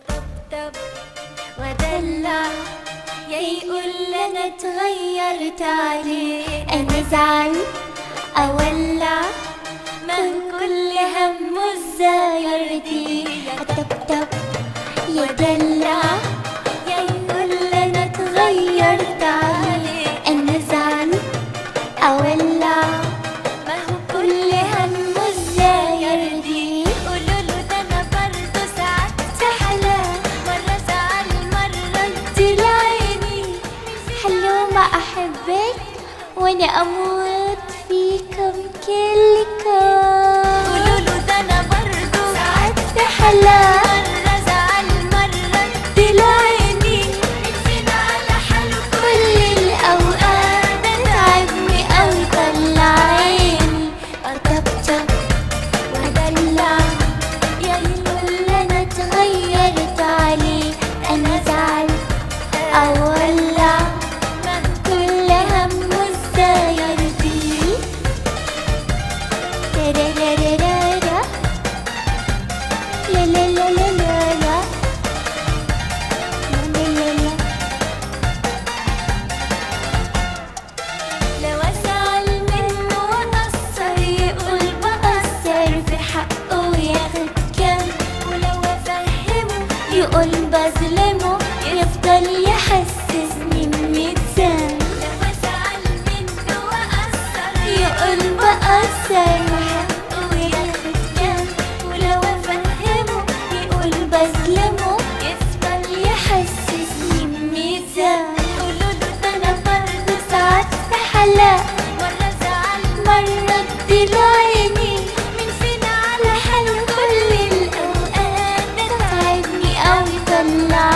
وطبطب ودلع، يا يقول انا اتغيرت عليه، انا زعل اولع من كل همه ازاي يرضيه. اطبطب يدلع، يا يقول انا اتغيرت عليه، انا زعل اولع ما هو كل همه ازاي يرضيه. قولوله ده انا برضه ساعات سحلة، مرة زعل مرة ادي لعيني. حلومة احبك وانا اموت فيكم كلكم. قولوله ده انا برضه ساعات سحلة، مرة زعل مرة ادي لعيني. نفسنا على حاله كل الاوقات، ده تعبني اوي طلع عيني. اطبطب ودلع، يا يقول انا اتغيرت عليه، انا زعل اولع من كل همه ازاي يرضيه. ترارارارا لا لا لا لا لا لا لا لا لا. لو ازعل منه واقصر يقول بقصر في حقه وياخد كام، ولو افهمه يقول بظلمه، يفضل يحسسني بميزان. لو ازعل منه واقصر يقول بقصر في حقه وياخد كام، ولو افهمه يقول بظلمه، يفضل يحسسني بميزان. قولوله ده انا برضه ساعات سحلة، مرة زعل مرة ادي لعيني. مين فينا على حاله كل الاوقات، ده تعبني اوي طلع